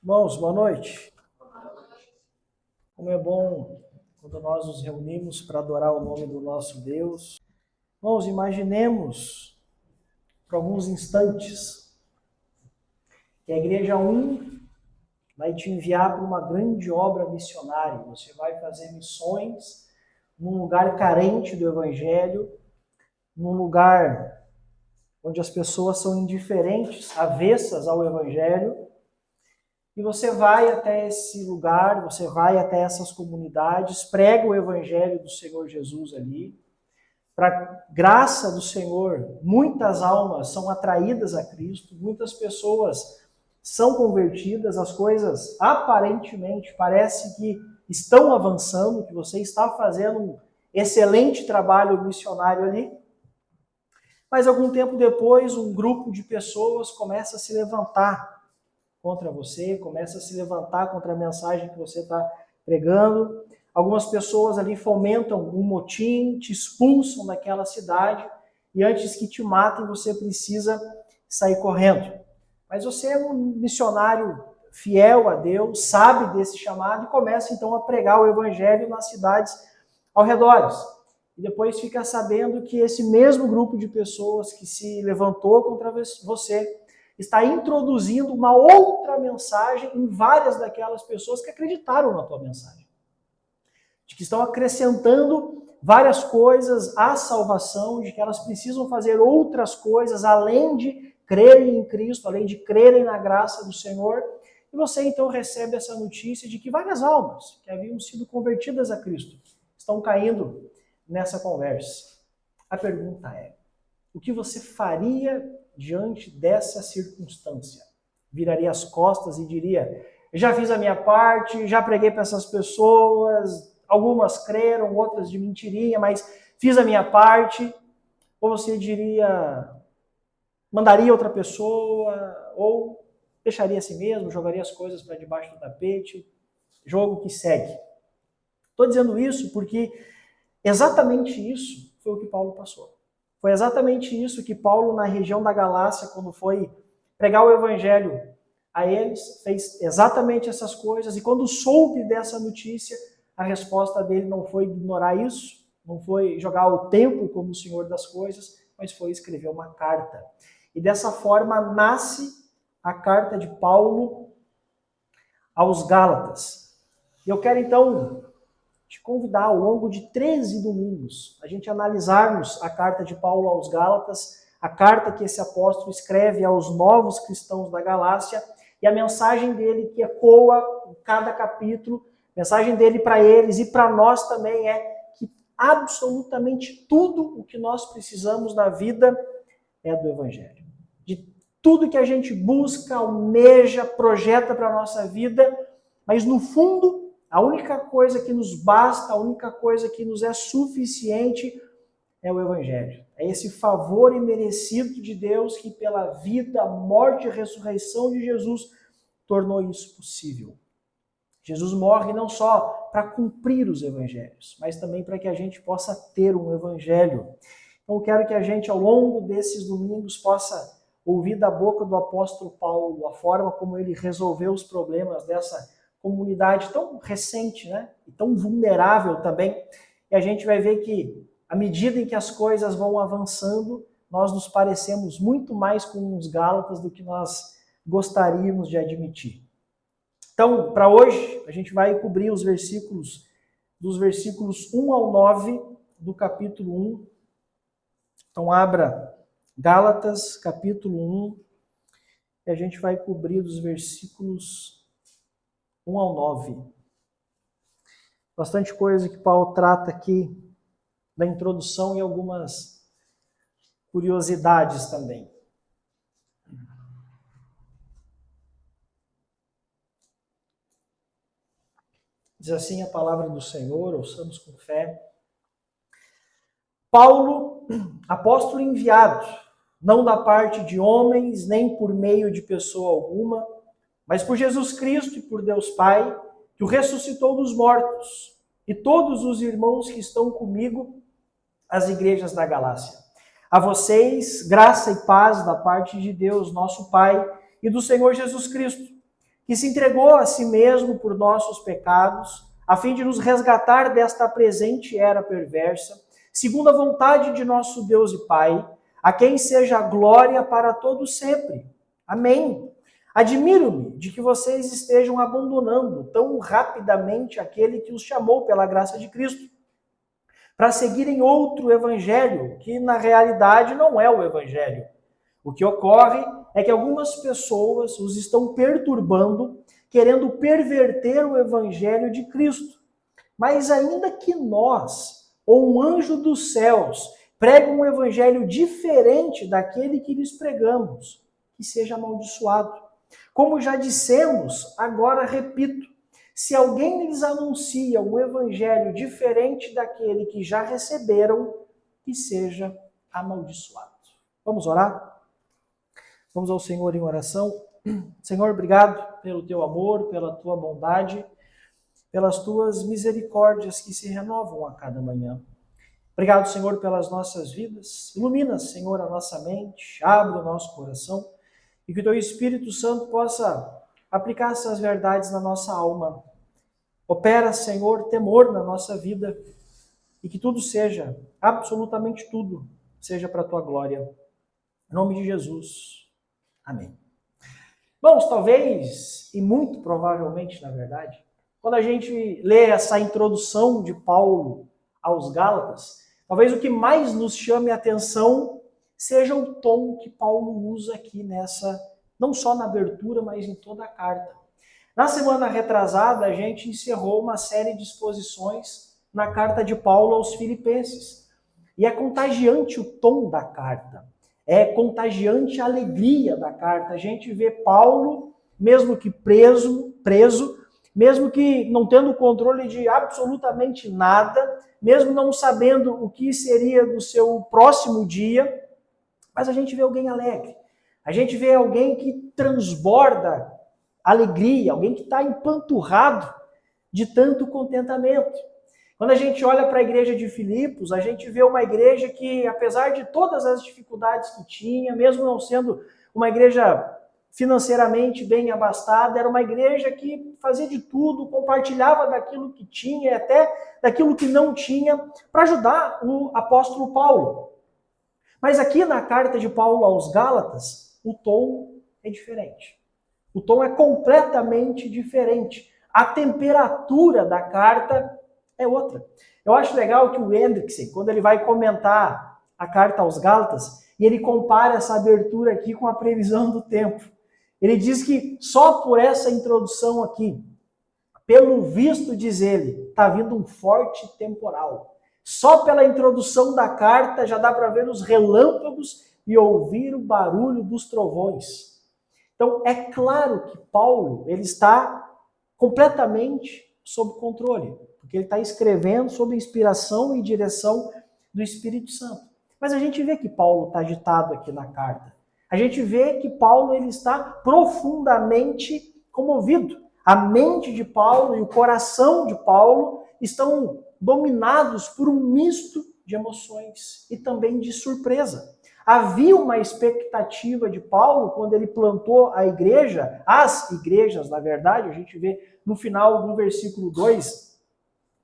Irmãos, boa noite. Como é bom quando nós nos reunimos para adorar o nome do nosso Deus. Irmãos, imaginemos por alguns instantes que a Igreja 1 vai te enviar para uma grande obra missionária. Você vai fazer missões num lugar carente do Evangelho, num lugar onde as pessoas são indiferentes, avessas ao Evangelho. E você vai até esse lugar, você vai até essas comunidades, prega o Evangelho do Senhor Jesus ali. Para graça do Senhor, muitas almas são atraídas a Cristo, muitas pessoas são convertidas, as coisas aparentemente parece que estão avançando, que você está fazendo um excelente trabalho missionário ali. Mas algum tempo depois, um grupo de pessoas começa a se levantar contra você, começa a se levantar contra a mensagem que você está pregando. Algumas pessoas ali fomentam um motim, te expulsam daquela cidade e antes que te matem, você precisa sair correndo. Mas você é um missionário fiel a Deus, sabe desse chamado e começa então a pregar o evangelho nas cidades ao redor. E depois fica sabendo que esse mesmo grupo de pessoas que se levantou contra você está introduzindo uma outra mensagem em várias daquelas pessoas que acreditaram na tua mensagem. De que estão acrescentando várias coisas à salvação, de que elas precisam fazer outras coisas além de crerem em Cristo, além de crerem na graça do Senhor. E você então recebe essa notícia de que várias almas que haviam sido convertidas a Cristo estão caindo nessa conversa. A pergunta é: o que você faria diante dessa circunstância? Viraria as costas e diria: já fiz a minha parte, já preguei para essas pessoas, algumas creram, outras de mentirinha, mas fiz a minha parte? Ou você diria, mandaria outra pessoa, ou deixaria a si mesmo, jogaria as coisas para debaixo do tapete, jogo que segue? Estou dizendo isso porque exatamente isso foi o que Paulo passou. Foi exatamente isso que Paulo, na região da Galácia, quando foi pregar o evangelho a eles, fez exatamente essas coisas. E quando soube dessa notícia, a resposta dele não foi ignorar isso, não foi jogar o tempo como o Senhor das coisas, mas foi escrever uma carta. E dessa forma nasce a carta de Paulo aos Gálatas. E eu quero então te convidar ao longo de 13 domingos a gente analisarmos a carta de Paulo aos Gálatas, a carta que esse apóstolo escreve aos novos cristãos da Galácia e a mensagem dele que ecoa em cada capítulo, a mensagem dele para eles e para nós também é que absolutamente tudo o que nós precisamos na vida é do Evangelho. De tudo que a gente busca, almeja, projeta para a nossa vida, mas no fundo a única coisa que nos basta, a única coisa que nos é suficiente é o Evangelho. É esse favor imerecido de Deus que pela vida, morte e ressurreição de Jesus tornou isso possível. Jesus morre não só para cumprir os Evangelhos, mas também para que a gente possa ter um Evangelho. Então eu quero que a gente ao longo desses domingos possa ouvir da boca do apóstolo Paulo a forma como ele resolveu os problemas dessa comunidade tão recente, né? E tão vulnerável também. E a gente vai ver que, à medida em que as coisas vão avançando, nós nos parecemos muito mais com os Gálatas do que nós gostaríamos de admitir. Então, para hoje, a gente vai cobrir os versículos, dos versículos 1 ao 9 do capítulo 1. Então, abra Gálatas, capítulo 1, e a gente vai cobrir dos versículos 1 ao 9. Bastante coisa que Paulo trata aqui na introdução e algumas curiosidades também. Diz assim a palavra do Senhor, ouçamos com fé. Paulo, apóstolo enviado, não da parte de homens, nem por meio de pessoa alguma, mas por Jesus Cristo e por Deus Pai, que o ressuscitou dos mortos, e todos os irmãos que estão comigo, as igrejas da Galácia. A vocês, graça e paz da parte de Deus, nosso Pai, e do Senhor Jesus Cristo. que se entregou a si mesmo por nossos pecados, a fim de nos resgatar desta presente era perversa, segundo a vontade de nosso Deus e Pai, a quem seja a glória para todos sempre. Amém. Admiro-me de que vocês estejam abandonando tão rapidamente aquele que os chamou pela graça de Cristo, para seguirem outro evangelho, que na realidade não é o evangelho. O que ocorre é que algumas pessoas os estão perturbando, querendo perverter o evangelho de Cristo. Mas ainda que nós, ou um anjo dos céus, pregue um evangelho diferente daquele que lhes pregamos, que seja amaldiçoado. Como já dissemos, agora repito, se alguém lhes anuncia um evangelho diferente daquele que já receberam, que seja amaldiçoado. Vamos orar? Vamos ao Senhor em oração. Senhor, obrigado pelo teu amor, pela tua bondade, pelas tuas misericórdias que se renovam a cada manhã. Obrigado, Senhor, pelas nossas vidas. Ilumina, Senhor, a nossa mente, abre o nosso coração e que o teu Espírito Santo possa aplicar essas verdades na nossa alma. Opera, Senhor, temor na nossa vida e que tudo seja, absolutamente tudo, seja para a tua glória. Em nome de Jesus. Amém. Bom, talvez, e muito provavelmente, na verdade, quando a gente lê essa introdução de Paulo aos Gálatas, talvez o que mais nos chame a atenção seja o tom que Paulo usa aqui nessa, não só na abertura, mas em toda a carta. Na semana retrasada, a gente encerrou uma série de exposições na carta de Paulo aos Filipenses. E é contagiante o tom da carta. É contagiante a alegria da carta. A gente vê Paulo, mesmo que preso, mesmo que não tendo controle de absolutamente nada, mesmo não sabendo o que seria do seu próximo dia, mas a gente vê alguém alegre. A gente vê alguém que transborda alegria, alguém que está empanturrado de tanto contentamento. Quando a gente olha para a igreja de Filipos, a gente vê uma igreja que, apesar de todas as dificuldades que tinha, mesmo não sendo uma igreja financeiramente bem abastada, era uma igreja que fazia de tudo, compartilhava daquilo que tinha e até daquilo que não tinha para ajudar o apóstolo Paulo. Mas aqui na carta de Paulo aos Gálatas, o tom é diferente. O tom é completamente diferente. A temperatura da carta é outra. Eu acho legal que o Hendrickson, quando ele vai comentar a carta aos Gálatas, e ele compara essa abertura aqui com a previsão do tempo. Ele diz que só por essa introdução aqui, pelo visto, diz ele, está vindo um forte temporal. Só pela introdução da carta já dá para ver os relâmpagos e ouvir o barulho dos trovões. Então, é claro que Paulo ele está completamente sob controle, porque ele está escrevendo sob inspiração e direção do Espírito Santo. Mas a gente vê que Paulo está agitado aqui na carta. A gente vê que Paulo ele está profundamente comovido. A mente de Paulo e o coração de Paulo estão dominados por um misto de emoções e também de surpresa. Havia uma expectativa de Paulo quando ele plantou a igreja, as igrejas, na verdade, a gente vê no final do versículo 2,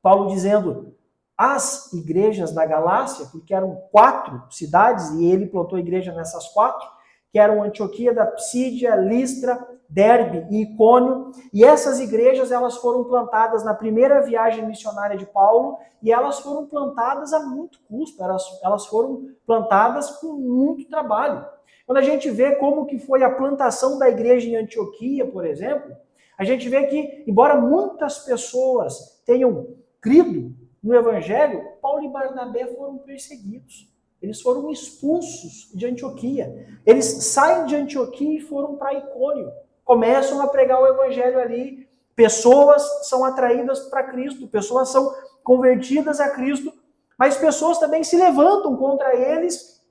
Paulo dizendo as igrejas da Galácia, porque eram 4 cidades e ele plantou a igreja nessas 4, que eram Antioquia da Psídia, Listra, Derbe e Icônio, e essas igrejas elas foram plantadas na primeira viagem missionária de Paulo e elas foram plantadas a muito custo, elas foram plantadas com muito trabalho. Quando a gente vê como que foi a plantação da igreja em Antioquia, por exemplo, a gente vê que, embora muitas pessoas tenham crido no Evangelho, Paulo e Barnabé foram perseguidos. Eles foram expulsos de Antioquia. Eles saem de Antioquia e foram para Icônio. Começam a pregar o Evangelho ali. Pessoas são atraídas para Cristo, pessoas são convertidas a Cristo, mas pessoas também se levantam contra eles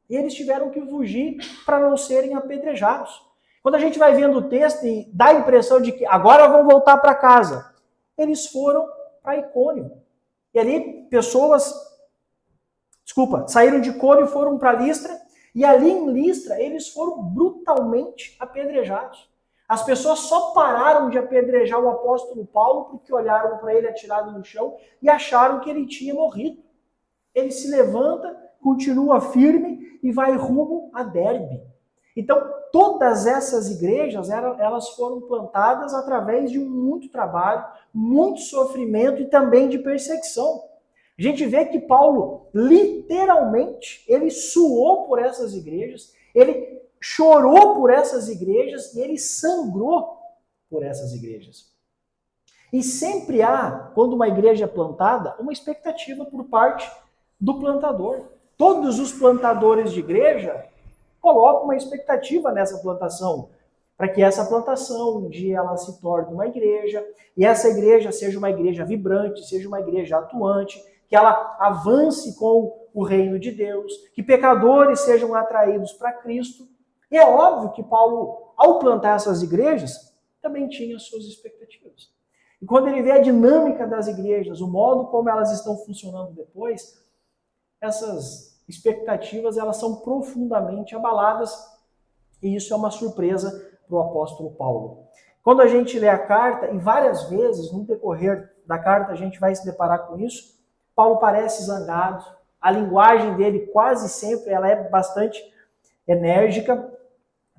e eles tiveram que fugir para não serem apedrejados. Quando a gente vai vendo o texto e dá a impressão de que agora vão voltar para casa, eles foram para Icônio. E ali saíram de Icônio e foram para Listra, e ali em Listra eles foram brutalmente apedrejados. As pessoas só pararam de apedrejar o apóstolo Paulo porque olharam para ele atirado no chão e acharam que ele tinha morrido. Ele se levanta, continua firme e vai rumo a Derbe. Então, todas essas igrejas, elas foram plantadas através de muito trabalho, muito sofrimento e também de perseguição. A gente vê que Paulo, literalmente, ele suou por essas igrejas, ele chorou por essas igrejas e ele sangrou por essas igrejas. E sempre há, quando uma igreja é plantada, uma expectativa por parte do plantador. Todos os plantadores de igreja colocam uma expectativa nessa plantação, para que essa plantação um dia ela se torne uma igreja, e essa igreja seja uma igreja vibrante, seja uma igreja atuante, que ela avance com o reino de Deus, que pecadores sejam atraídos para Cristo. E é óbvio que Paulo, ao plantar essas igrejas, também tinha suas expectativas. E quando ele vê a dinâmica das igrejas, o modo como elas estão funcionando depois, essas expectativas elas são profundamente abaladas, e isso é uma surpresa para o apóstolo Paulo. Quando a gente lê a carta, e várias vezes no decorrer da carta a gente vai se deparar com isso, Paulo parece zangado, a linguagem dele quase sempre ela é bastante enérgica.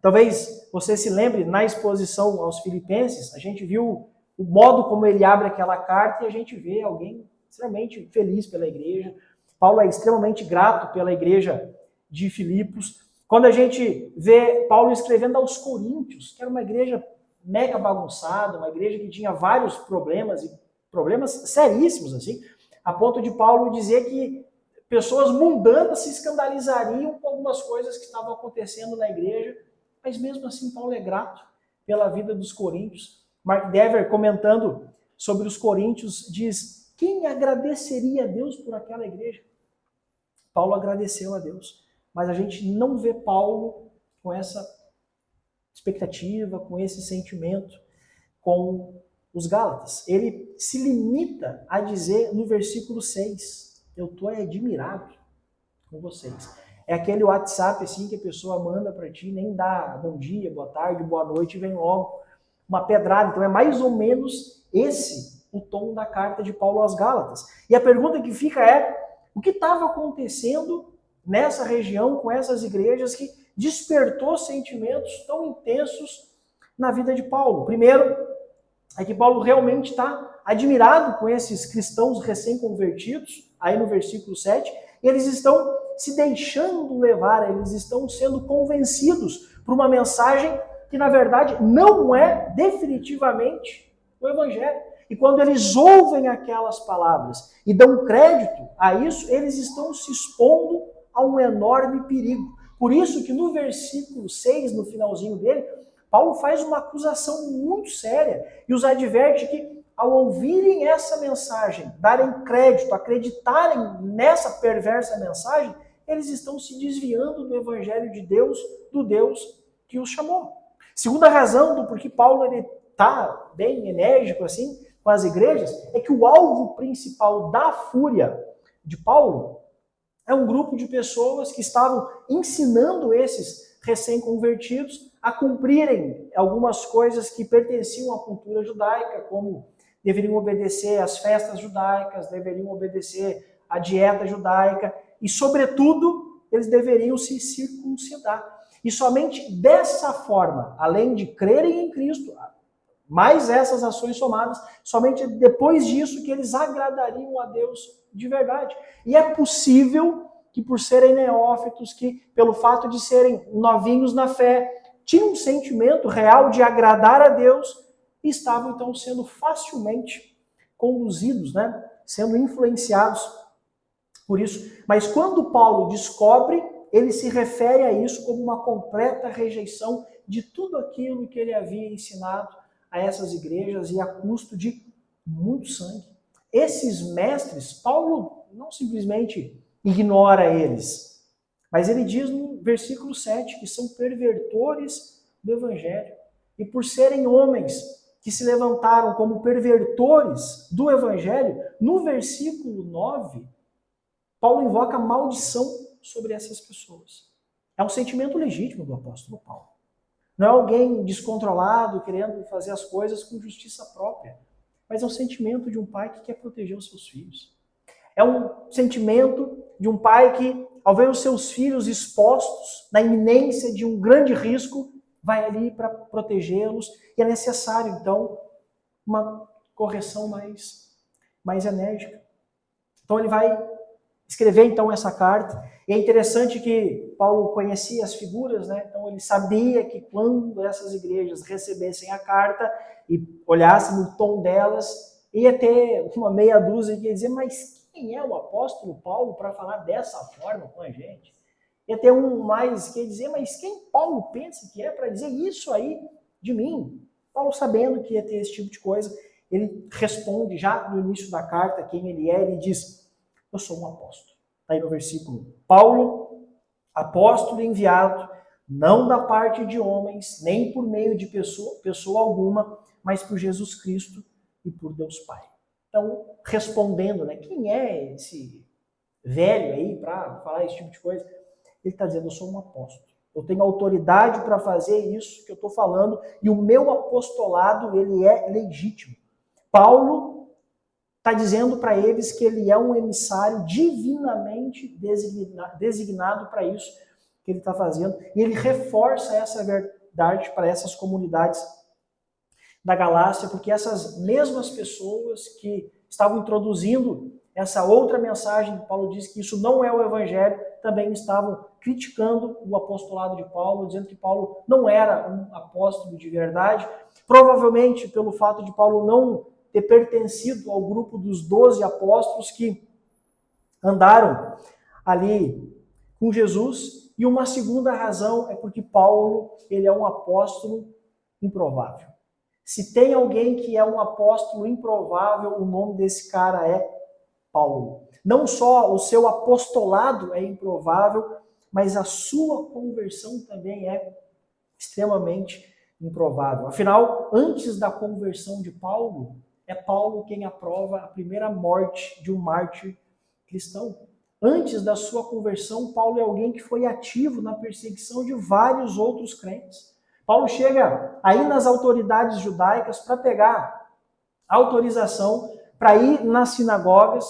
Talvez você se lembre, na exposição aos Filipenses, a gente viu o modo como ele abre aquela carta e a gente vê alguém extremamente feliz pela igreja. Paulo é extremamente grato pela igreja de Filipos. Quando a gente vê Paulo escrevendo aos Coríntios, que era uma igreja mega bagunçada, uma igreja que tinha vários problemas, e problemas seríssimos, assim, a ponto de Paulo dizer que pessoas mundanas se escandalizariam com algumas coisas que estavam acontecendo na igreja, mas mesmo assim Paulo é grato pela vida dos coríntios. Mark Dever, comentando sobre os coríntios, diz: quem agradeceria a Deus por aquela igreja? Paulo agradeceu a Deus, mas a gente não vê Paulo com essa expectativa, com esse sentimento com os Gálatas. Ele se limita a dizer no versículo 6, eu estou admirado com vocês. É aquele WhatsApp assim que a pessoa manda para ti, nem dá bom dia, boa tarde, boa noite, vem logo uma pedrada. Então é mais ou menos esse o tom da carta de Paulo às Gálatas. E a pergunta que fica é, o que estava acontecendo nessa região com essas igrejas que despertou sentimentos tão intensos na vida de Paulo? Primeiro, é que Paulo realmente está admirado com esses cristãos recém-convertidos, aí no versículo 7, e eles estão se deixando levar, eles estão sendo convencidos por uma mensagem que, na verdade, não é definitivamente o Evangelho. E quando eles ouvem aquelas palavras e dão crédito a isso, eles estão se expondo a um enorme perigo. Por isso que no versículo 6, no finalzinho dele, Paulo faz uma acusação muito séria e os adverte que, ao ouvirem essa mensagem, darem crédito, acreditarem nessa perversa mensagem, eles estão se desviando do Evangelho de Deus, do Deus que os chamou. Segunda razão do porquê Paulo está bem enérgico assim com as igrejas é que o alvo principal da fúria de Paulo é um grupo de pessoas que estavam ensinando esses recém-convertidos a cumprirem algumas coisas que pertenciam à cultura judaica, como deveriam obedecer às festas judaicas, deveriam obedecer à dieta judaica e, sobretudo, eles deveriam se circuncidar. E somente dessa forma, além de crerem em Cristo, mais essas ações somadas, somente depois disso que eles agradariam a Deus de verdade. E é possível que por serem neófitos, que pelo fato de serem novinhos na fé, tinham um sentimento real de agradar a Deus e estavam então sendo facilmente conduzidos, sendo influenciados por isso. Mas quando Paulo descobre, ele se refere a isso como uma completa rejeição de tudo aquilo que ele havia ensinado a essas igrejas e a custo de muito sangue. Esses mestres, Paulo não simplesmente ignora eles, mas ele diz no versículo 7 que são pervertores do Evangelho. E por serem homens que se levantaram como pervertores do Evangelho, no versículo 9, Paulo invoca maldição sobre essas pessoas. É um sentimento legítimo do apóstolo Paulo. Não é alguém descontrolado, querendo fazer as coisas com justiça própria. Mas é o sentimento de um pai que quer proteger os seus filhos. É um sentimento de um pai que, ao ver os seus filhos expostos na iminência de um grande risco, vai ali para protegê-los. E é necessário, então, uma correção mais enérgica. Então ele vai escrever então essa carta. E é interessante que Paulo conhecia as figuras, né? Então ele sabia que quando essas igrejas recebessem a carta e olhassem no tom delas, ia ter uma meia dúzia que ia dizer, mas quem é o apóstolo Paulo para falar dessa forma com a gente? Ia ter um mais que ia dizer, mas quem Paulo pensa que é para dizer isso aí de mim? Paulo, sabendo que ia ter esse tipo de coisa, ele responde já no início da carta quem ele é, ele diz, eu sou um apóstolo. Está aí no versículo 1. Paulo, apóstolo enviado, não da parte de homens, nem por meio de pessoa alguma, mas por Jesus Cristo e por Deus Pai. Então, respondendo, né, quem é esse velho aí para falar esse tipo de coisa? Ele está dizendo, eu sou um apóstolo. Eu tenho autoridade para fazer isso que eu estou falando, e o meu apostolado, ele é legítimo. Paulo está dizendo para eles que ele é um emissário divinamente designado para isso que ele está fazendo, e ele reforça essa verdade para essas comunidades da Galácia, porque essas mesmas pessoas que estavam introduzindo essa outra mensagem, Paulo diz que isso não é o evangelho, também estavam criticando o apostolado de Paulo, dizendo que Paulo não era um apóstolo de verdade, provavelmente pelo fato de Paulo não ter pertencido ao grupo dos 12 apóstolos que andaram ali com Jesus, e uma segunda razão é porque Paulo, ele é um apóstolo improvável. Se tem alguém que é um apóstolo improvável, o nome desse cara é Paulo. Não só o seu apostolado é improvável, mas a sua conversão também é extremamente improvável. Afinal, antes da conversão de Paulo, é Paulo quem aprova a primeira morte de um mártir cristão. Antes da sua conversão, Paulo é alguém que foi ativo na perseguição de vários outros crentes. Paulo chega aí nas autoridades judaicas para pegar autorização para ir nas sinagogas,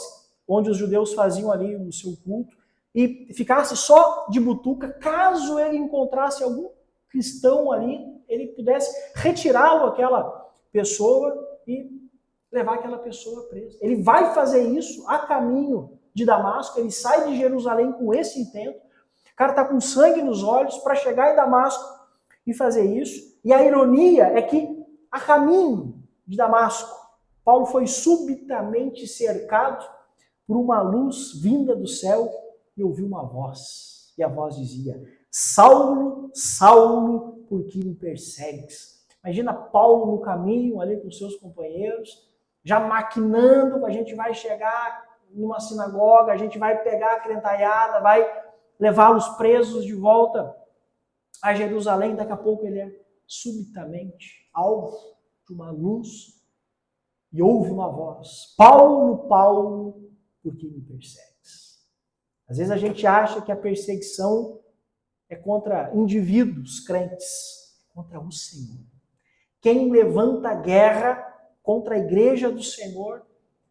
onde os judeus faziam ali o seu culto, e ficasse só de butuca, caso ele encontrasse algum cristão ali, ele pudesse retirá-lo aquela pessoa e levar aquela pessoa presa. Ele vai fazer isso a caminho de Damasco, ele sai de Jerusalém com esse intento, o cara está com sangue nos olhos para chegar em Damasco e fazer isso, e a ironia é que a caminho de Damasco, Paulo foi subitamente cercado por uma luz vinda do céu e ouviu uma voz. E a voz dizia, Saulo, Saulo, por que me persegues? Imagina Paulo no caminho ali com seus companheiros, já maquinando, a gente vai chegar numa sinagoga, a gente vai pegar a crentaiada, vai levá-los presos de volta a Jerusalém. Daqui a pouco ele é subitamente alvo de uma luz e ouve uma voz, Paulo, Paulo, por que me persegues? Às vezes a gente acha que a perseguição é contra indivíduos crentes, contra o Senhor. Quem levanta guerra contra a igreja do Senhor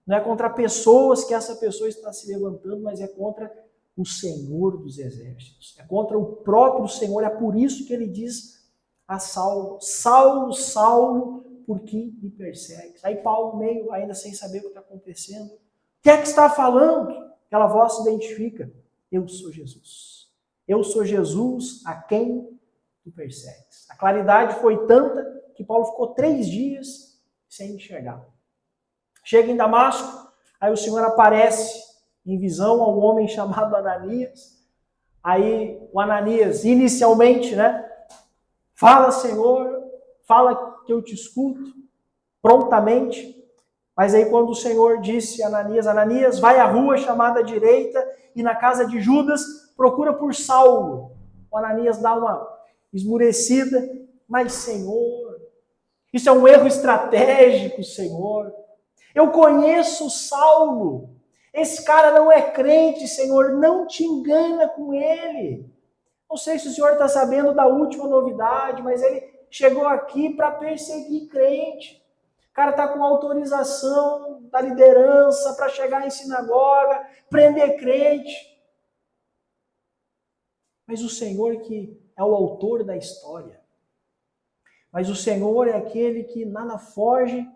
não é contra pessoas que essa pessoa está se levantando, mas é contra o Senhor dos exércitos. É contra o próprio Senhor. É por isso que ele diz a Saulo, Saulo, Saulo, por que me persegues? Aí Paulo, meio ainda sem saber o que está acontecendo, o que é que está falando? Aquela voz se identifica. Eu sou Jesus. Eu sou Jesus a quem tu persegues. A claridade foi tanta que Paulo ficou 3 dias sem enxergar. Chega em Damasco, aí o Senhor aparece em visão a um homem chamado Ananias. Aí o Ananias, inicialmente, fala, Senhor, fala que eu te escuto, prontamente. Mas aí quando o Senhor disse a Ananias, Ananias, vai à rua chamada direita e na casa de Judas, procura por Saulo. O Ananias dá uma esmurecida, mas Senhor, isso é um erro estratégico, Senhor. Eu conheço Saulo. Esse cara não é crente, Senhor, não te engana com ele. Não sei se o Senhor está sabendo da última novidade, mas ele chegou aqui para perseguir crente. O cara está com autorização da liderança para chegar em sinagoga, prender crente. Mas o Senhor que é o autor da história. Mas o Senhor é aquele que nada foge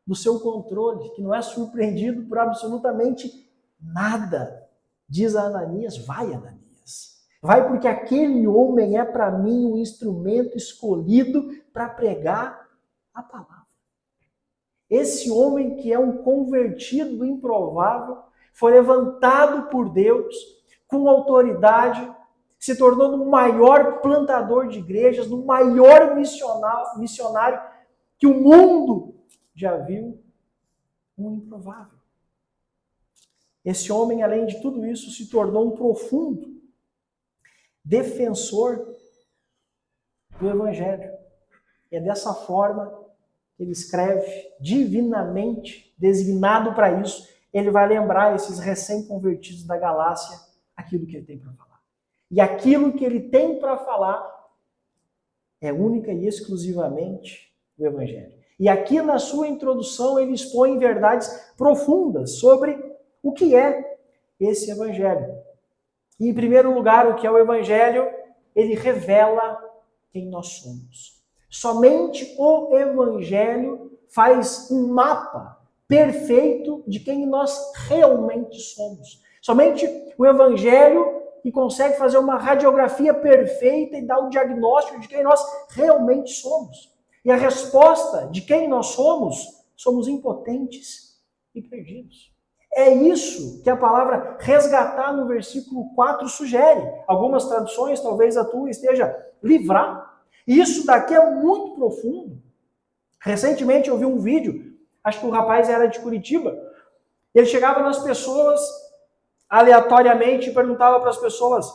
do seu controle, que não é surpreendido por absolutamente nada. Diz a Ananias, vai Ananias. Vai porque aquele homem é para mim um instrumento escolhido para pregar a palavra. Esse homem que é um convertido do improvável, foi levantado por Deus com autoridade, se tornou no maior plantador de igrejas, no maior missionário que o mundo já viu, um improvável. Esse homem, além de tudo isso, se tornou um profundo defensor do Evangelho. E é dessa forma que ele escreve, divinamente designado para isso, ele vai lembrar esses recém-convertidos da Galácia aquilo que ele tem para falar. E aquilo que ele tem para falar é única e exclusivamente o Evangelho. E aqui na sua introdução ele expõe verdades profundas sobre o que é esse Evangelho. E, em primeiro lugar, o que é o Evangelho? Ele revela quem nós somos. Somente o Evangelho faz um mapa perfeito de quem nós realmente somos. Somente o Evangelho que consegue fazer uma radiografia perfeita e dar o diagnóstico de quem nós realmente somos. E a resposta de quem nós somos impotentes e perdidos. É isso que a palavra resgatar no versículo 4 sugere. Algumas traduções, talvez a tua esteja livrar. E isso daqui é muito profundo. Recentemente eu vi um vídeo, acho que o rapaz era de Curitiba, ele chegava nas pessoas aleatoriamente e perguntava para as pessoas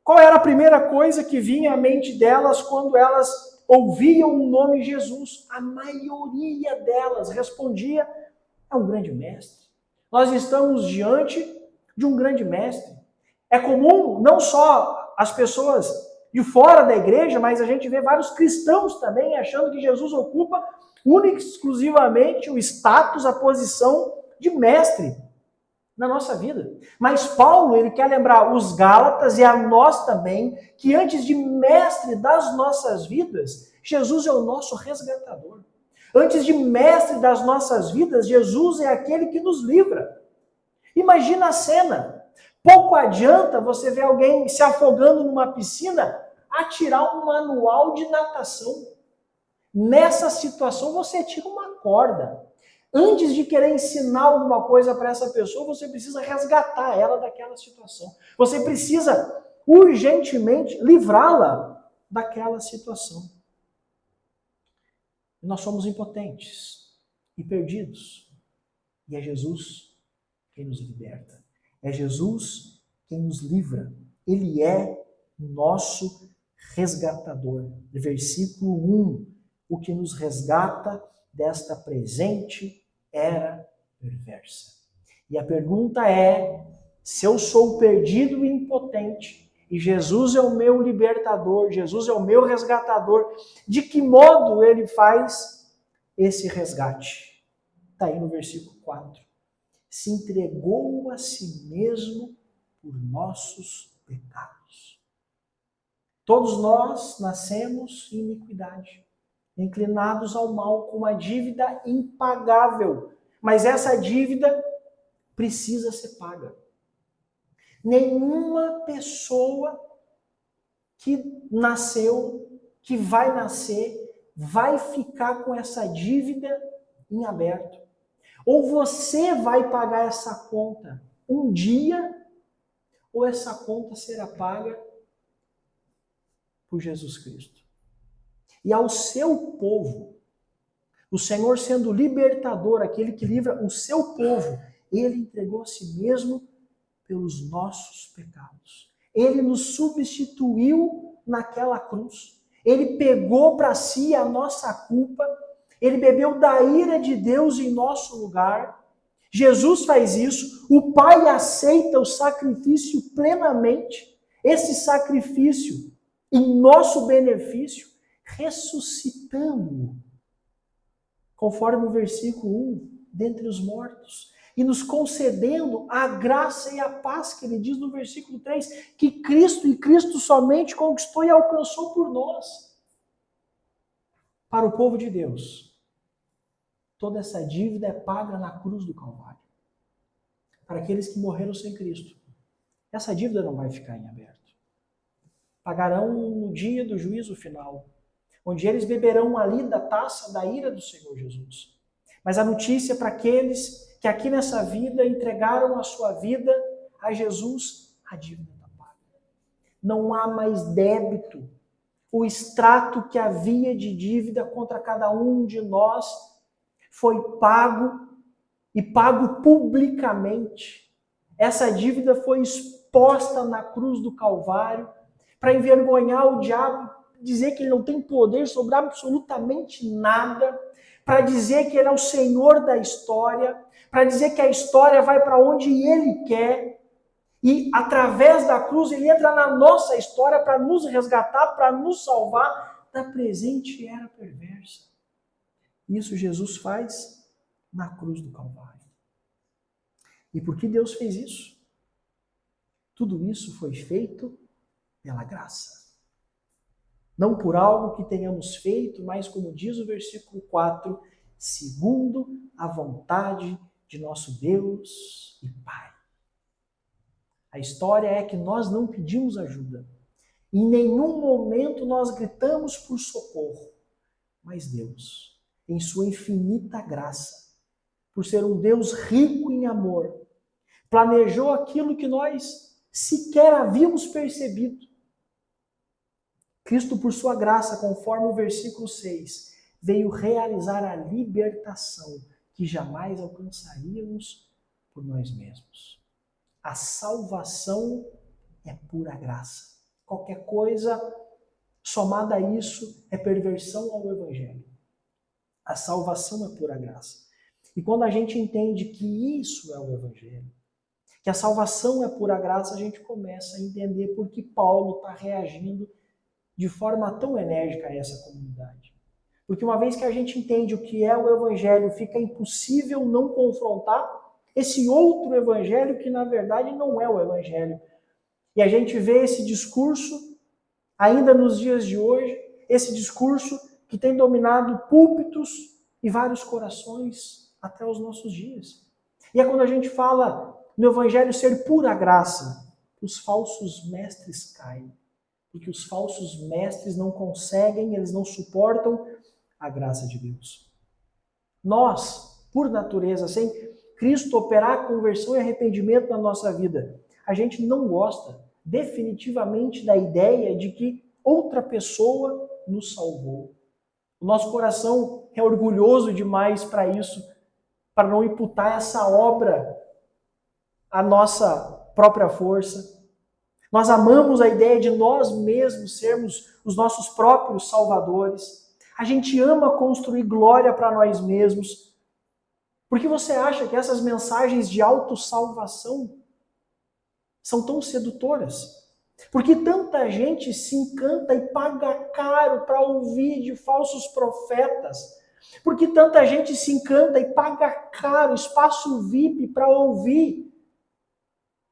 qual era a primeira coisa que vinha à mente delas quando elas ouviam o nome Jesus. A maioria delas respondia: é um grande mestre. Nós estamos diante de um grande mestre. É comum não só as pessoas de fora da igreja, mas a gente vê vários cristãos também achando que Jesus ocupa única e exclusivamente o status, a posição de mestre na nossa vida. Mas Paulo, ele quer lembrar os Gálatas e a nós também, que antes de mestre das nossas vidas, Jesus é o nosso resgatador. Antes de mestre das nossas vidas, Jesus é aquele que nos livra. Imagina a cena. Pouco adianta você ver alguém se afogando numa piscina, atirar um manual de natação. Nessa situação, você tira uma corda. Antes de querer ensinar alguma coisa para essa pessoa, você precisa resgatar ela daquela situação. Você precisa urgentemente livrá-la daquela situação. Nós somos impotentes e perdidos. E é Jesus quem nos liberta. É Jesus quem nos livra. Ele é o nosso resgatador. Versículo 1. O que nos resgata desta presente era perversa. E a pergunta é: se eu sou perdido e impotente, e Jesus é o meu libertador, Jesus é o meu resgatador, de que modo ele faz esse resgate? Está aí no versículo 4. Se entregou a si mesmo por nossos pecados. Todos nós nascemos em iniquidade, inclinados ao mal, com uma dívida impagável. Mas essa dívida precisa ser paga. Nenhuma pessoa que nasceu, que vai nascer, vai ficar com essa dívida em aberto. Ou você vai pagar essa conta um dia, ou essa conta será paga por Jesus Cristo. E ao seu povo, o Senhor sendo libertador, aquele que livra o seu povo, ele entregou a si mesmo pelos nossos pecados. Ele nos substituiu naquela cruz. Ele pegou para si a nossa culpa. Ele bebeu da ira de Deus em nosso lugar. Jesus faz isso. O Pai aceita o sacrifício plenamente. Esse sacrifício em nosso benefício. ressuscitando-o, conforme o versículo 1, dentre os mortos, e nos concedendo a graça e a paz, que ele diz no versículo 3, que Cristo e Cristo somente conquistou e alcançou por nós. Para o povo de Deus, toda essa dívida é paga na cruz do Calvário. Para aqueles que morreram sem Cristo, essa dívida não vai ficar em aberto. Pagarão no dia do juízo final, onde eles beberão ali da taça da ira do Senhor Jesus. Mas a notícia para aqueles que aqui nessa vida entregaram a sua vida a Jesus, a dívida está paga. Não há mais débito. O extrato que havia de dívida contra cada um de nós foi pago e pago publicamente. Essa dívida foi exposta na cruz do Calvário para envergonhar o diabo, dizer que ele não tem poder sobre absolutamente nada, para dizer que ele é o Senhor da história, para dizer que a história vai para onde ele quer, e através da cruz ele entra na nossa história para nos resgatar, para nos salvar da presente era perversa. Isso Jesus faz na cruz do Calvário. E por que Deus fez isso? Tudo isso foi feito pela graça. Não por algo que tenhamos feito, mas como diz o versículo 4, segundo a vontade de nosso Deus e Pai. A história é que nós não pedimos ajuda. Em nenhum momento nós gritamos por socorro. Mas Deus, em sua infinita graça, por ser um Deus rico em amor, planejou aquilo que nós sequer havíamos percebido. Cristo, por sua graça, conforme o versículo 6, veio realizar a libertação que jamais alcançaríamos por nós mesmos. A salvação é pura graça. Qualquer coisa somada a isso é perversão ao Evangelho. A salvação é pura graça. E quando a gente entende que isso é o Evangelho, que a salvação é pura graça, a gente começa a entender por que Paulo está reagindo de forma tão enérgica a essa comunidade. Porque uma vez que a gente entende o que é o Evangelho, fica impossível não confrontar esse outro Evangelho que na verdade não é o Evangelho. E a gente vê esse discurso, ainda nos dias de hoje, esse discurso que tem dominado púlpitos e vários corações até os nossos dias. E é quando a gente fala no Evangelho ser pura graça, os falsos mestres caem. Porque os falsos mestres não conseguem, eles não suportam a graça de Deus. Nós, por natureza, sem Cristo operar conversão e arrependimento na nossa vida, a gente não gosta definitivamente da ideia de que outra pessoa nos salvou. O nosso coração é orgulhoso demais para isso, para não imputar essa obra à nossa própria força. Nós amamos a ideia de nós mesmos sermos os nossos próprios salvadores. A gente ama construir glória para nós mesmos. Por que você acha que essas mensagens de autossalvação são tão sedutoras? Porque tanta gente se encanta e paga caro para ouvir de falsos profetas. Porque tanta gente se encanta e paga caro, espaço VIP, para ouvir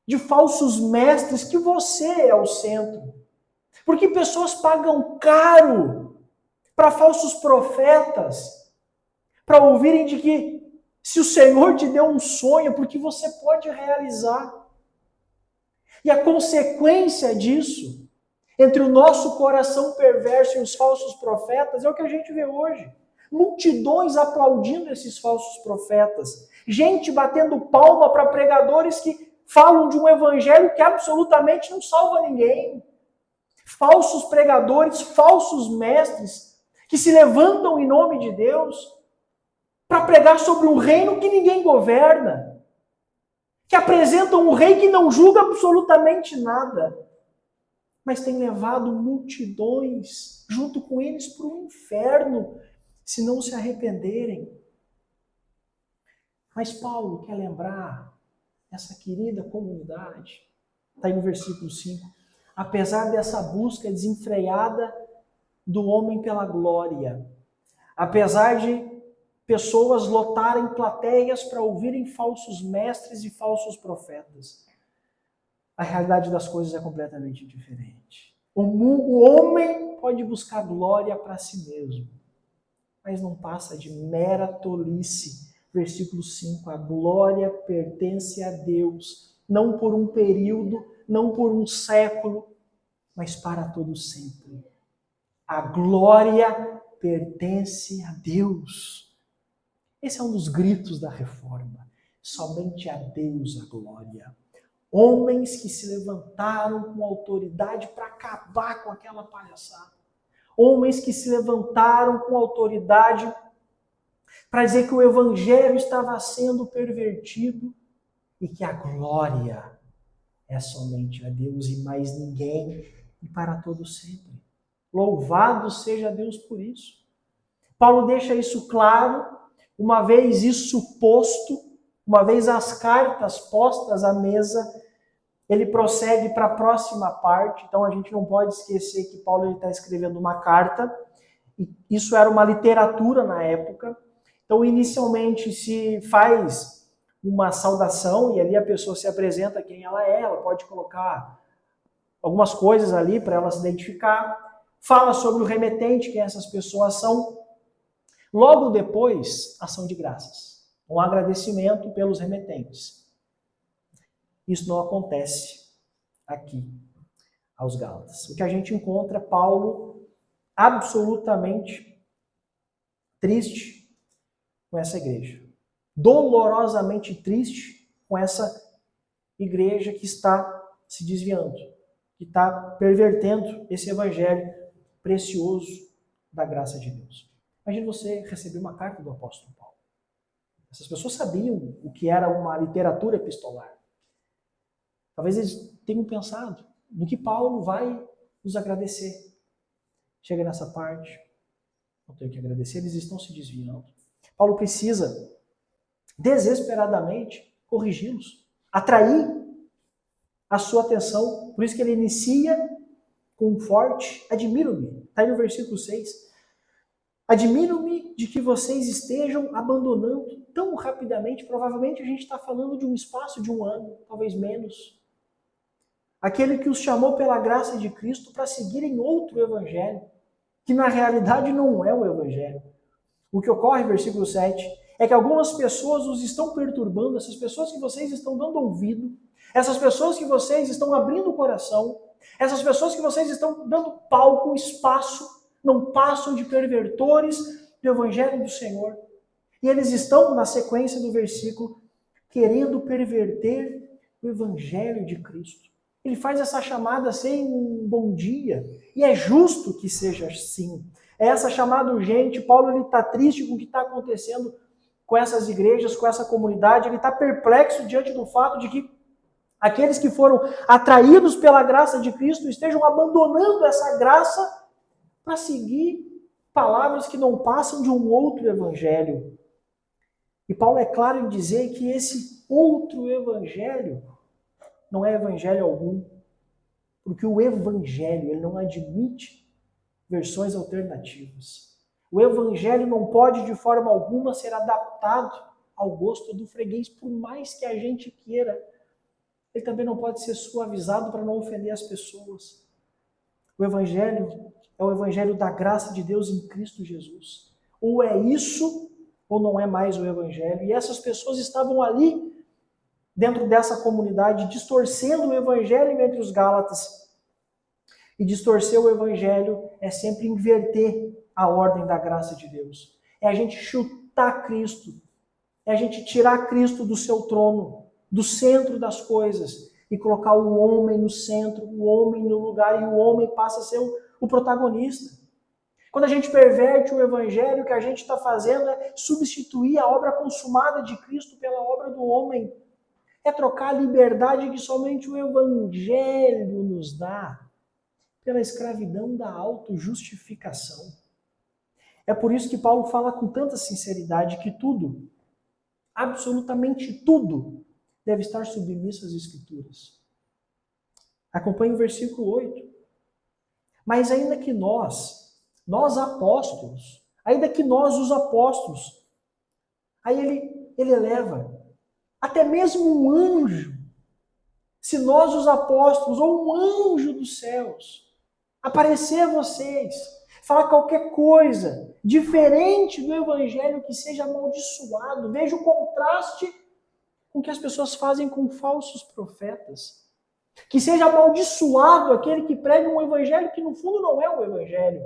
de falsos mestres que você é o centro. Porque pessoas pagam caro para falsos profetas, para ouvirem de que se o Senhor te deu um sonho, porque você pode realizar. E a consequência disso, entre o nosso coração perverso e os falsos profetas, é o que a gente vê hoje. Multidões aplaudindo esses falsos profetas. Gente batendo palma para pregadores que falam de um evangelho que absolutamente não salva ninguém. Falsos pregadores, falsos mestres, que se levantam em nome de Deus para pregar sobre um reino que ninguém governa, que apresentam um rei que não julga absolutamente nada, mas tem levado multidões junto com eles para o inferno, se não se arrependerem. Mas Paulo quer lembrar essa querida comunidade, está aí no versículo 5, apesar dessa busca desenfreada do homem pela glória. Apesar de pessoas lotarem plateias para ouvirem falsos mestres e falsos profetas, a realidade das coisas é completamente diferente. O homem pode buscar glória para si mesmo, mas não passa de mera tolice. Versículo 5, a glória pertence a Deus, não por um período, não por um século, mas para todo sempre. A glória pertence a Deus. Esse é um dos gritos da reforma. Somente a Deus a glória. Homens que se levantaram com autoridade para acabar com aquela palhaçada. Homens que se levantaram com autoridade para dizer que o evangelho estava sendo pervertido e que a glória é somente a Deus e mais ninguém e para todo sempre. Louvado seja Deus por isso. Paulo deixa isso claro, uma vez isso posto, uma vez as cartas postas à mesa, ele prossegue para a próxima parte. Então a gente não pode esquecer que Paulo está escrevendo uma carta, e isso era uma literatura na época. Então inicialmente se faz uma saudação e ali a pessoa se apresenta quem ela é, ela pode colocar algumas coisas ali para ela se identificar, fala sobre o remetente, quem essas pessoas são. Logo depois, ação de graças, um agradecimento pelos remetentes. Isso não acontece aqui aos Gálatas. O que a gente encontra é Paulo absolutamente triste com essa igreja, dolorosamente triste com essa igreja que está se desviando, que está pervertendo esse evangelho precioso da graça de Deus. Imagina você receber uma carta do apóstolo Paulo. Essas pessoas sabiam o que era uma literatura epistolar. Talvez eles tenham pensado no que Paulo vai nos agradecer. Chega nessa parte, não tenho que agradecer, eles estão se desviando. Paulo precisa desesperadamente corrigi-los, atrair a sua atenção. Por isso que ele inicia com um forte admiro-me. Está aí no versículo 6. Admiro-me de que vocês estejam abandonando tão rapidamente. Provavelmente a gente está falando de um espaço de um ano, talvez menos. Aquele que os chamou pela graça de Cristo para seguirem outro evangelho, que na realidade não é o evangelho. O que ocorre, versículo 7, é que algumas pessoas os estão perturbando, essas pessoas que vocês estão dando ouvido, essas pessoas que vocês estão abrindo o coração, essas pessoas que vocês estão dando palco, espaço, não passam de pervertores do evangelho do Senhor. E eles estão, na sequência do versículo, querendo perverter o evangelho de Cristo. Ele faz essa chamada sem um bom dia, e é justo que seja assim. É essa chamada urgente. Paulo está triste com o que está acontecendo com essas igrejas, com essa comunidade. Ele está perplexo diante do fato de que aqueles que foram atraídos pela graça de Cristo estejam abandonando essa graça para seguir palavras que não passam de um outro evangelho. E Paulo é claro em dizer que esse outro evangelho não é evangelho algum, porque o evangelho ele não admite versões alternativas. O evangelho não pode de forma alguma ser adaptado ao gosto do freguês, por mais que a gente queira. Ele também não pode ser suavizado para não ofender as pessoas. O evangelho é o evangelho da graça de Deus em Cristo Jesus. Ou é isso, ou não é mais o evangelho. E essas pessoas estavam ali, dentro dessa comunidade, distorcendo o evangelho entre os Gálatas. E distorcer o evangelho é sempre inverter a ordem da graça de Deus. É a gente chutar Cristo. É a gente tirar Cristo do seu trono, do centro das coisas, e colocar o homem no centro, o homem no lugar, e o homem passa a ser o protagonista. Quando a gente perverte o evangelho, o que a gente está fazendo é substituir a obra consumada de Cristo pela obra do homem. É trocar a liberdade que somente o evangelho nos dá pela escravidão da autojustificação. É por isso que Paulo fala com tanta sinceridade que tudo, absolutamente tudo, deve estar submisso às Escrituras. Acompanhe o versículo 8. Mas ainda que nós, Nós apóstolos, ainda que nós os apóstolos, aí ele eleva, até mesmo um anjo, se nós os apóstolos, ou um anjo dos céus, aparecer a vocês, falar qualquer coisa diferente do evangelho que seja amaldiçoado, veja o contraste com o que as pessoas fazem com falsos profetas. Que seja amaldiçoado aquele que prega um evangelho que no fundo não é um evangelho.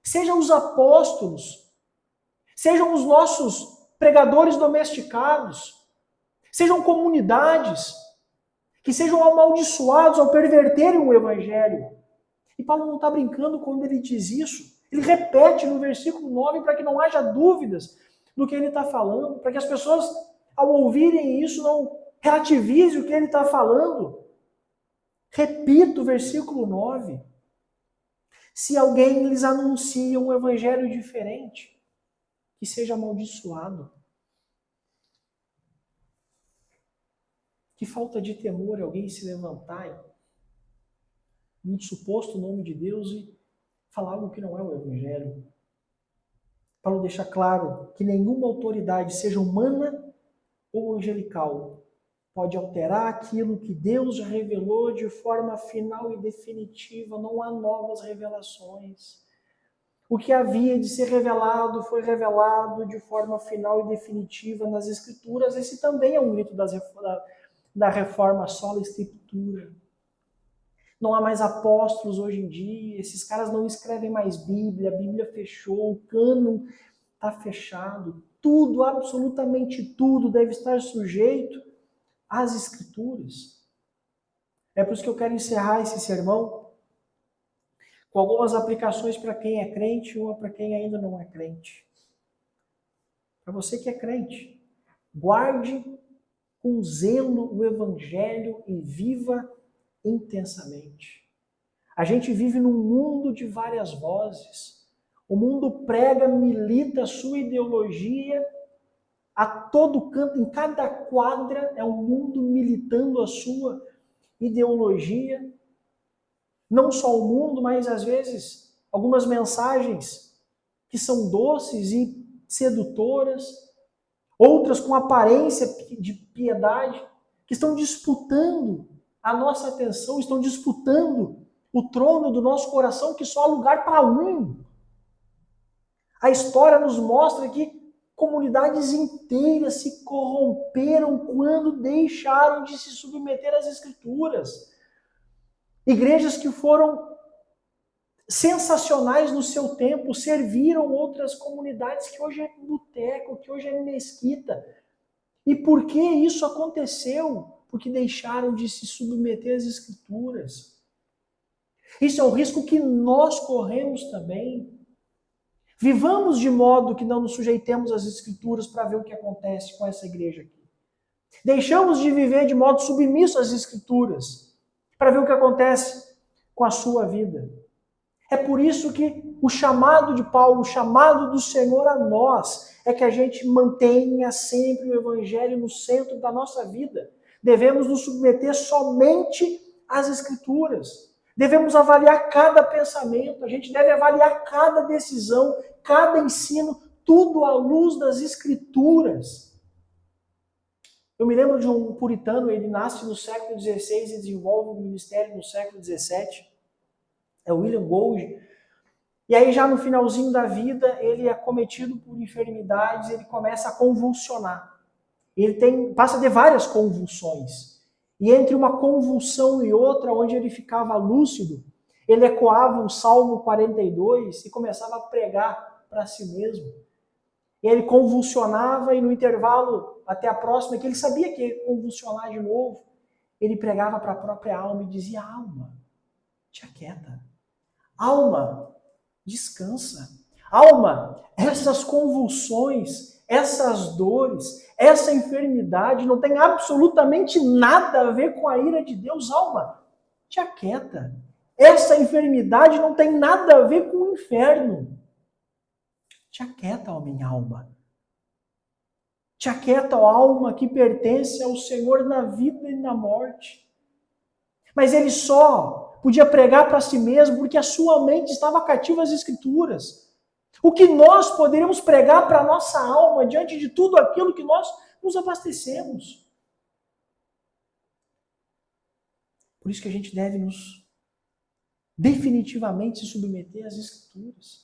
Sejam os apóstolos, sejam os nossos pregadores domesticados, sejam comunidades que sejam amaldiçoados ao perverterem o evangelho. E Paulo não está brincando quando ele diz isso. Ele repete no versículo 9 para que não haja dúvidas do que ele está falando, para que as pessoas, ao ouvirem isso, não relativizem o que ele está falando. Repito o versículo 9. Se alguém lhes anuncia um evangelho diferente, que seja amaldiçoado. Que falta de temor alguém se levantar em um suposto nome de Deus e falar algo que não é o evangelho. Paulo deixa claro que nenhuma autoridade, seja humana ou angelical, pode alterar aquilo que Deus já revelou de forma final e definitiva. Não há novas revelações. O que havia de ser revelado foi revelado de forma final e definitiva nas Escrituras. Esse também é um grito da reforma sola escritura. Não há mais apóstolos hoje em dia, esses caras não escrevem mais Bíblia, a Bíblia fechou, o cânon está fechado. Tudo, absolutamente tudo, deve estar sujeito às Escrituras. É por isso que eu quero encerrar esse sermão com algumas aplicações para quem é crente e uma para quem ainda não é crente. Para você que é crente, guarde com zelo o Evangelho e viva intensamente. A gente vive num mundo de várias vozes. O mundo prega, milita a sua ideologia a todo canto, em cada quadra é um mundo militando a sua ideologia. Não só o mundo, mas às vezes algumas mensagens que são doces e sedutoras, outras com aparência de piedade, que estão disputando a nossa atenção, estão disputando o trono do nosso coração, que só há lugar para um. A história nos mostra que comunidades inteiras se corromperam quando deixaram de se submeter às Escrituras. Igrejas que foram sensacionais no seu tempo serviram outras comunidades que hoje é boteco, que hoje é mesquita. E por que isso aconteceu? Porque deixaram de se submeter às Escrituras. Isso é um risco que nós corremos também. Vivamos de modo que não nos sujeitemos às Escrituras para ver o que acontece com essa igreja aqui. Deixamos de viver de modo submisso às Escrituras para ver o que acontece com a sua vida. É por isso que o chamado de Paulo, o chamado do Senhor a nós, é que a gente mantenha sempre o Evangelho no centro da nossa vida. Devemos nos submeter somente às Escrituras. Devemos avaliar cada pensamento, a gente deve avaliar cada decisão, cada ensino, tudo à luz das Escrituras. Eu me lembro de um puritano, ele nasce no século XVI e desenvolve o ministério no século XVII. É William Gold. E aí já no finalzinho da vida, ele é acometido por enfermidades, ele começa a convulsionar. Ele passa de várias convulsões. E entre uma convulsão e outra, onde ele ficava lúcido, ele ecoava o Salmo 42 e começava a pregar para si mesmo. Ele convulsionava e no intervalo até a próxima, que ele sabia que ia convulsionar de novo, ele pregava para a própria alma e dizia: alma, te aquieta. Alma, descansa. Alma, essas convulsões, essas dores, essa enfermidade não tem absolutamente nada a ver com a ira de Deus. Alma, te aquieta. Essa enfermidade não tem nada a ver com o inferno. Te aquieta, ó minha alma. Te aquieta, ó alma que pertence ao Senhor na vida e na morte. Mas ele só podia pregar para si mesmo, porque a sua mente estava cativa às Escrituras. O que nós poderíamos pregar para a nossa alma diante de tudo aquilo que nós nos abastecemos? Por isso que a gente deve nos definitivamente se submeter às Escrituras.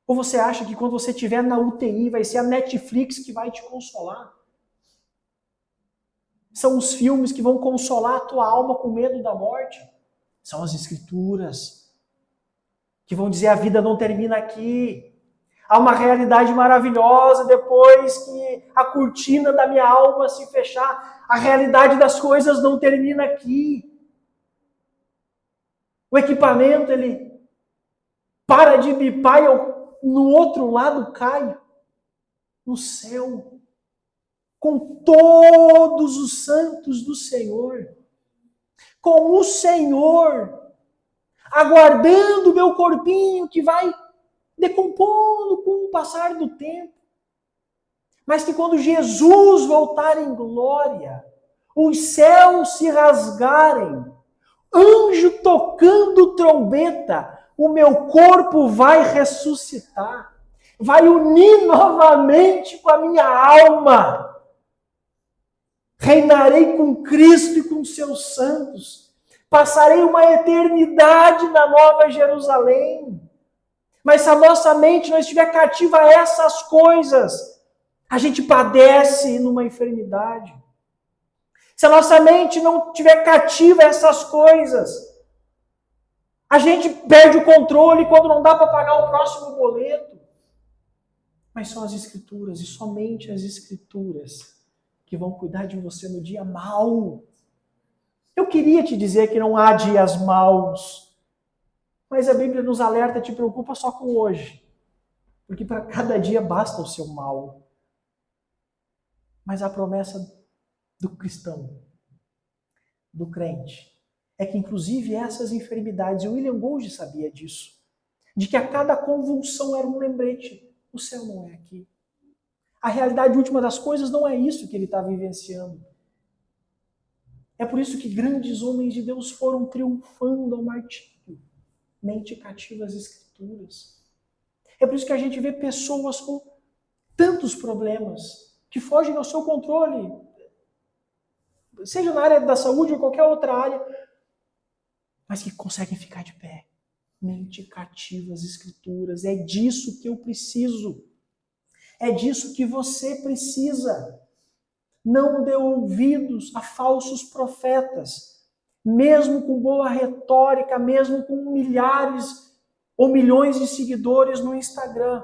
Ou você acha que quando você estiver na UTI vai ser a Netflix que vai te consolar? São os filmes que vão consolar a tua alma com medo da morte? São as Escrituras que vão dizer a vida não termina aqui. Há uma realidade maravilhosa depois que a cortina da minha alma se fechar. A realidade das coisas não termina aqui. O equipamento, ele para de bipar e no outro lado cai. No céu. Com todos os santos do Senhor. Com o Senhor. Aguardando o meu corpinho que vai decompondo com o passar do tempo. Mas que quando Jesus voltar em glória, os céus se rasgarem, anjo tocando trombeta, o meu corpo vai ressuscitar, vai unir novamente com a minha alma. Reinarei com Cristo e com seus santos. Passarei uma eternidade na Nova Jerusalém. Mas se a nossa mente não estiver cativa a essas coisas, a gente padece numa enfermidade. Se a nossa mente não estiver cativa a essas coisas, a gente perde o controle quando não dá para pagar o próximo boleto. Mas são as Escrituras, e somente as Escrituras, que vão cuidar de você no dia mau. Eu queria te dizer que não há dias maus, mas a Bíblia nos alerta, te preocupa só com hoje. Porque para cada dia basta o seu mal. Mas a promessa do cristão, do crente, é que inclusive essas enfermidades, o William Gold sabia disso, de que a cada convulsão era um lembrete, o céu não é aqui. A realidade última das coisas não é isso que ele está vivenciando. É por isso que grandes homens de Deus foram triunfando ao martírio. Mente cativa às Escrituras. É por isso que a gente vê pessoas com tantos problemas que fogem ao seu controle, seja na área da saúde ou qualquer outra área, mas que conseguem ficar de pé. Mente cativa às Escrituras. É disso que eu preciso. É disso que você precisa. Não dê ouvidos a falsos profetas. Mesmo com boa retórica, mesmo com milhares ou milhões de seguidores no Instagram.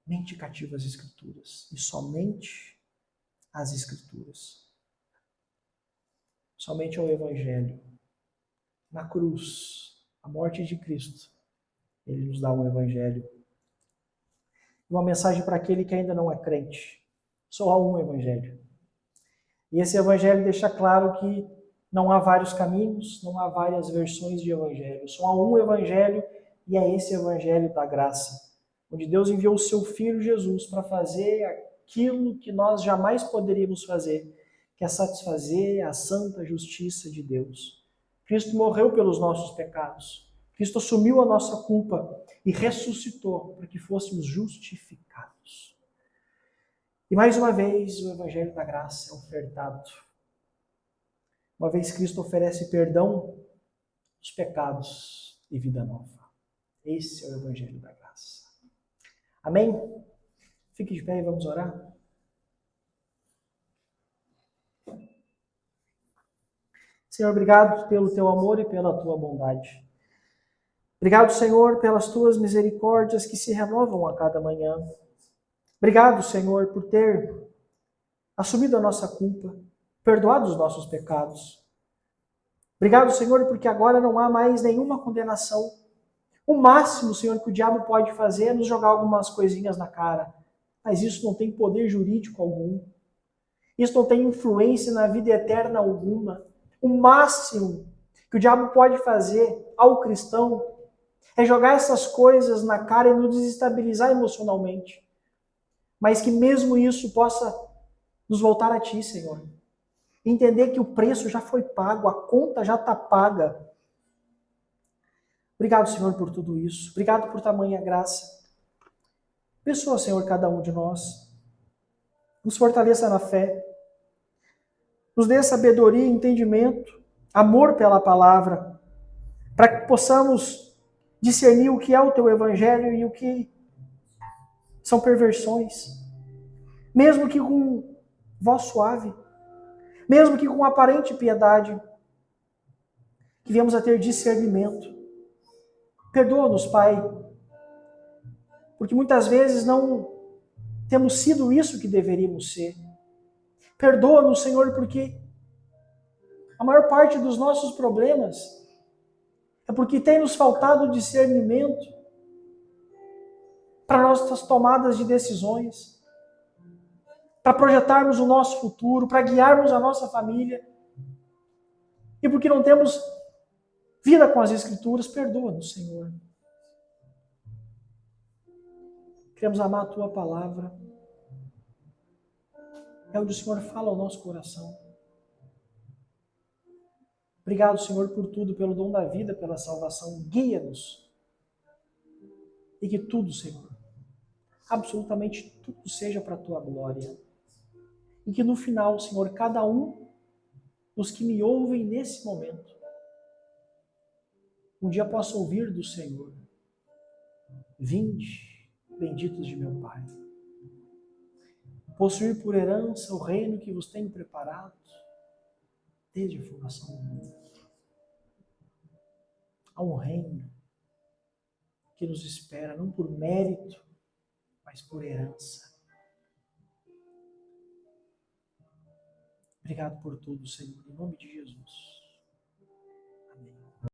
Mente cativa às Escrituras. E somente às Escrituras. Somente ao Evangelho. Na cruz, a morte de Cristo, ele nos dá um Evangelho. Uma mensagem para aquele que ainda não é crente. Só há um Evangelho. E esse Evangelho deixa claro que não há vários caminhos, não há várias versões de Evangelho. Só há um Evangelho e é esse Evangelho da graça. Onde Deus enviou o seu Filho Jesus para fazer aquilo que nós jamais poderíamos fazer, que é satisfazer a santa justiça de Deus. Cristo morreu pelos nossos pecados. Cristo assumiu a nossa culpa e ressuscitou para que fôssemos justificados. E mais uma vez o Evangelho da Graça é ofertado. Uma vez Cristo oferece perdão dos pecados e vida nova. Esse é o Evangelho da Graça. Amém? Fique de pé e vamos orar. Senhor, obrigado pelo teu amor e pela tua bondade. Obrigado, Senhor, pelas tuas misericórdias que se renovam a cada manhã. Obrigado, Senhor, por ter assumido a nossa culpa, perdoado os nossos pecados. Obrigado, Senhor, porque agora não há mais nenhuma condenação. O máximo, Senhor, que o diabo pode fazer é nos jogar algumas coisinhas na cara. Mas isso não tem poder jurídico algum. Isso não tem influência na vida eterna alguma. O máximo que o diabo pode fazer ao cristão é jogar essas coisas na cara e nos desestabilizar emocionalmente. Mas que mesmo isso possa nos voltar a Ti, Senhor. Entender que o preço já foi pago, a conta já está paga. Obrigado, Senhor, por tudo isso. Obrigado por tamanha graça. Abençoa, Senhor, cada um de nós. Nos fortaleça na fé. Nos dê sabedoria e entendimento, amor pela palavra, para que possamos discernir o que é o teu evangelho e o que são perversões. Mesmo que com voz suave, mesmo que com aparente piedade, que viemos a ter discernimento. Perdoa-nos, Pai, porque muitas vezes não temos sido isso que deveríamos ser. Perdoa-nos, Senhor, porque a maior parte dos nossos problemas é porque tem nos faltado discernimento para nossas tomadas de decisões, para projetarmos o nosso futuro, para guiarmos a nossa família. E porque não temos vida com as Escrituras, perdoa-nos, Senhor. Queremos amar a Tua palavra. É onde o Senhor fala ao nosso coração. Obrigado, Senhor, por tudo, pelo dom da vida, pela salvação. Guia-nos. E que tudo, Senhor, absolutamente tudo seja para a Tua glória. E que no final, Senhor, cada um dos que me ouvem nesse momento, um dia possa ouvir do Senhor: vinde, benditos de meu Pai, possuir por herança o reino que vos tenho preparado desde a fundação do mundo. Há um reino que nos espera, não por mérito, mas por herança. Obrigado por tudo, Senhor, em nome de Jesus.